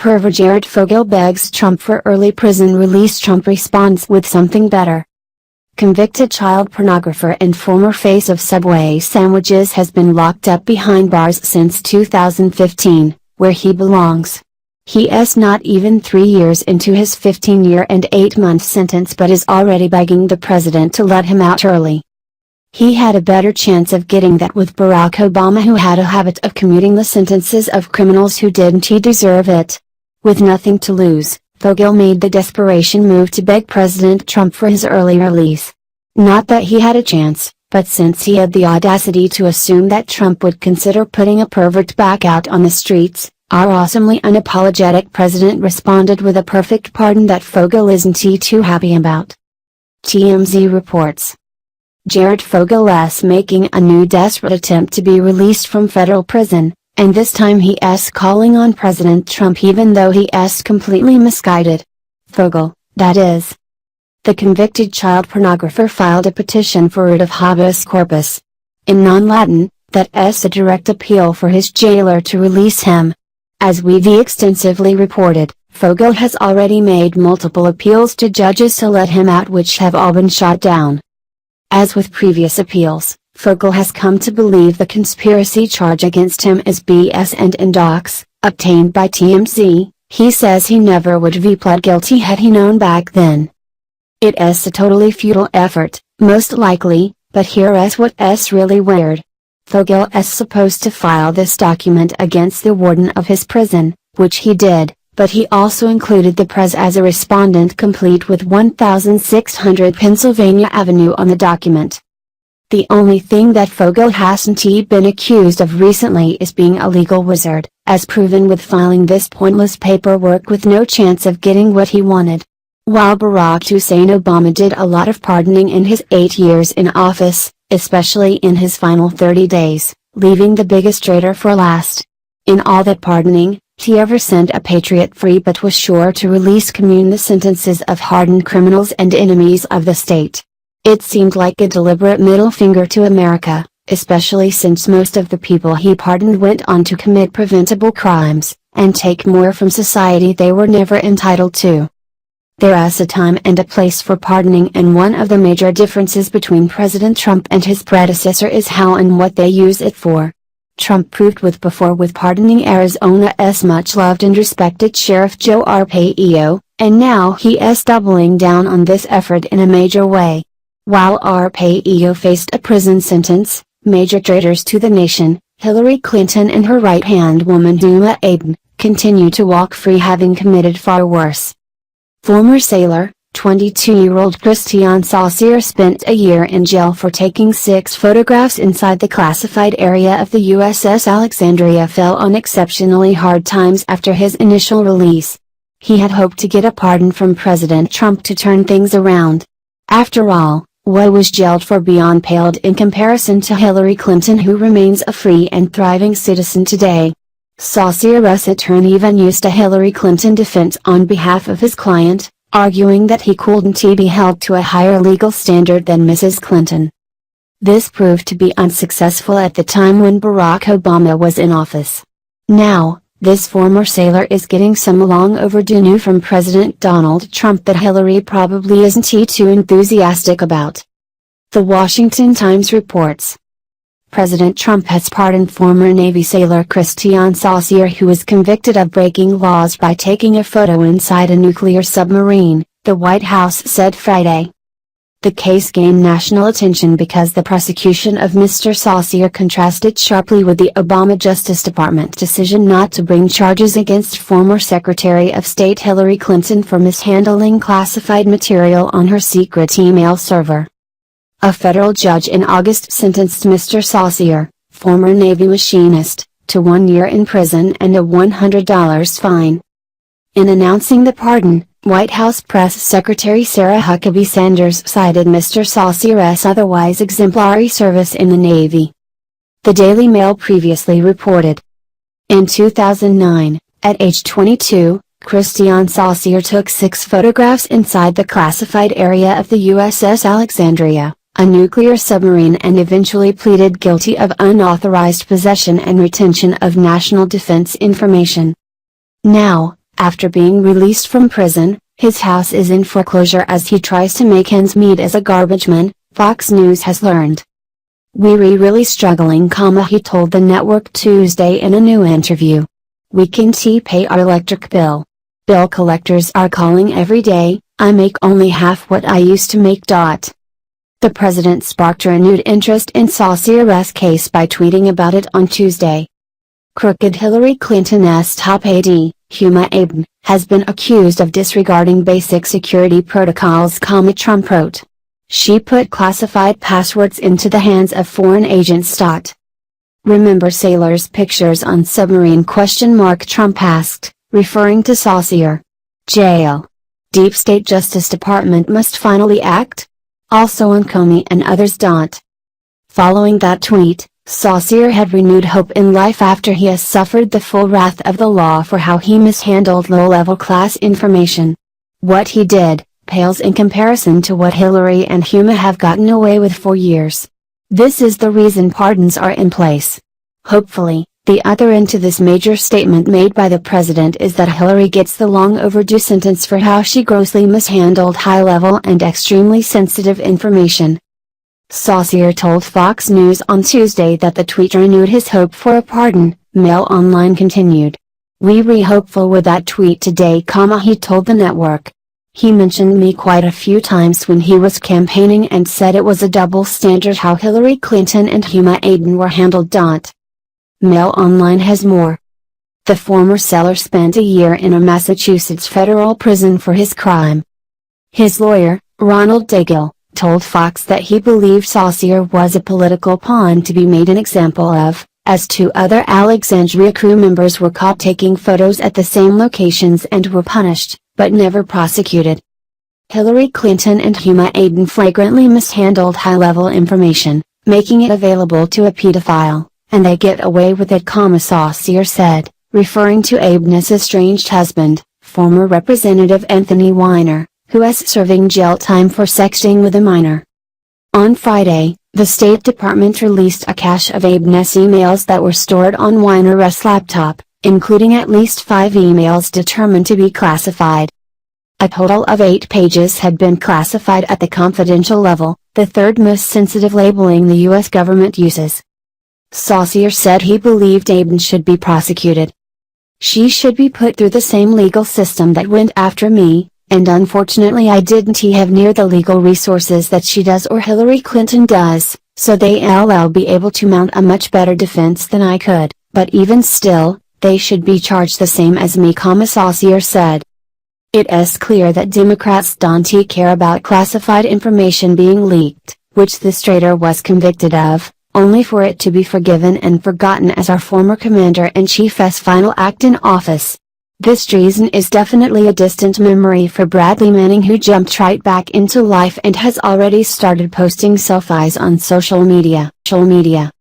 Pervert Fogle begs Trump for early prison release. Trump responds with something better. Convicted child pornographer and former face of Subway sandwiches has been locked up behind bars since 2015, where he belongs. He is not even 3 years into his 15-year and 8-month sentence but is already begging the president to let him out early. He had a better chance of getting that with Barack Obama, who had a habit of commuting the sentences of criminals who didn't deserve it. With nothing to lose, Fogle made the desperation move to beg President Trump for his early release. Not that he had a chance, but since he had the audacity to assume that Trump would consider putting a pervert back out on the streets, our awesomely unapologetic president responded with a perfect pardon that Fogle isn't too happy about. TMZ reports. Jared Fogle is making a new desperate attempt to be released from federal prison, and this time he is calling on President Trump even though he is completely misguided. Fogle, that is. The convicted child pornographer filed a petition for writ of habeas corpus. In non-Latin, that is a direct appeal for his jailer to release him. As we've extensively reported, Fogle has already made multiple appeals to judges to let him out, which have all been shot down. As with previous appeals, Fogle has come to believe the conspiracy charge against him is BS, and in docs, obtained by TMZ, he says he never would have pled guilty had he known back then. It is a totally futile effort, most likely, but here is what is really weird. Fogle is supposed to file this document against the warden of his prison, which he did, but he also included the press as a respondent, complete with 1600 Pennsylvania Avenue on the document. The only thing that Fogle hasn't been accused of recently is being a legal wizard, as proven with filing this pointless paperwork with no chance of getting what he wanted. While Barack Hussein Obama did a lot of pardoning in his 8 years in office, especially in his final 30 days, leaving the biggest traitor for last. In all that pardoning, he ever sent a patriot free but was sure to commute the sentences of hardened criminals and enemies of the state. It seemed like a deliberate middle finger to America, especially since most of the people he pardoned went on to commit preventable crimes, and take more from society they were never entitled to. There is a time and a place for pardoning, and one of the major differences between President Trump and his predecessor is how and what they use it for. Trump proved with pardoning Arizona's much loved and respected Sheriff Joe Arpaio, and now he is doubling down on this effort in a major way. While Arpaio faced a prison sentence, major traitors to the nation, Hillary Clinton and her right-hand woman Huma Abedin, continue to walk free, having committed far worse. Former sailor, 22-year-old Christian Saucier spent a year in jail for taking 6 photographs inside the classified area of the USS Alexandria. Fell on exceptionally hard times after his initial release. He had hoped to get a pardon from President Trump to turn things around. After all, what was jailed for beyond paled in comparison to Hillary Clinton, who remains a free and thriving citizen today. Saucier's attorney even used a Hillary Clinton defense on behalf of his client, arguing that he couldn't be held to a higher legal standard than Mrs. Clinton. This proved to be unsuccessful at the time when Barack Obama was in office. Now, this former sailor is getting some long overdue news from President Donald Trump that Hillary probably isn't too enthusiastic about. The Washington Times reports. President Trump has pardoned former Navy sailor Christian Saucier, who was convicted of breaking laws by taking a photo inside a nuclear submarine, the White House said Friday. The case gained national attention because the prosecution of Mr. Saucier contrasted sharply with the Obama Justice Department decision not to bring charges against former Secretary of State Hillary Clinton for mishandling classified material on her secret email server. A federal judge in August sentenced Mr. Saucier, former Navy machinist, to 1 year in prison and a $100 fine. In announcing the pardon, White House Press Secretary Sarah Huckabee Sanders cited Mr. Saucier's otherwise exemplary service in the Navy. The Daily Mail previously reported. In 2009, at age 22, Christian Saucier took 6 photographs inside the classified area of the USS Alexandria, a nuclear submarine, and eventually pleaded guilty of unauthorized possession and retention of national defense information. Now, After being released from prison, his house is in foreclosure as he tries to make ends meet as a garbageman, Fox News has learned. "We're really struggling," he told the network Tuesday in a new interview. "We can't pay our electric bill. Bill collectors are calling every day. I make only half what I used to make." The president sparked renewed interest in Saucier's case by tweeting about it on Tuesday. Crooked Hillary Clinton's top aide, Huma Abedin, has been accused of disregarding basic security protocols, Trump wrote. She put classified passwords into the hands of foreign agents. "Remember sailors' pictures on submarine?" Trump asked, referring to Saucier. "Jail. Deep State Justice Department must finally act?" Also on Comey and others. Following that tweet, Saucier had renewed hope in life after he has suffered the full wrath of the law for how he mishandled low-level class information. "What he did pales in comparison to what Hillary and Huma have gotten away with for years. This is the reason pardons are in place." Hopefully, the other end to this major statement made by the president is that Hillary gets the long overdue sentence for how she grossly mishandled high-level and extremely sensitive information. Saucier told Fox News on Tuesday that the tweet renewed his hope for a pardon. Mail Online continued. "We're hopeful with that tweet today, he told the network. He mentioned me quite a few times when he was campaigning and said it was a double standard how Hillary Clinton and Huma Abedin were handled." Mail Online has more. The former seller spent a year in a Massachusetts federal prison for his crime. His lawyer, Ronald Daigle, told Fox that he believed Saucier was a political pawn to be made an example of, as two other Alexandria crew members were caught taking photos at the same locations and were punished, but never prosecuted. Hillary Clinton and Huma Abedin flagrantly mishandled high-level information, making it available to a pedophile, and they get away with it, Saucier said, referring to Abedin's estranged husband, former Representative Anthony Weiner, who is serving jail time for sexting with a minor. On Friday, the State Department released a cache of Abedin's emails that were stored on Weiner's laptop, including at least 5 emails determined to be classified. A total of 8 pages had been classified at the confidential level, the third most sensitive labeling the U.S. government uses. Saucier said he believed Abedin should be prosecuted. "She should be put through the same legal system that went after me, and unfortunately I didn't have near the legal resources that she does or Hillary Clinton does, so they'll be able to mount a much better defense than I could, but even still, they should be charged the same as me," Saucier said. It is clear that Democrats don't care about classified information being leaked, which the traitor was convicted of, only for it to be forgiven and forgotten as our former commander-in-chief's final act in office. This treason is definitely a distant memory for Bradley Manning, who jumped right back into life and has already started posting selfies on social media.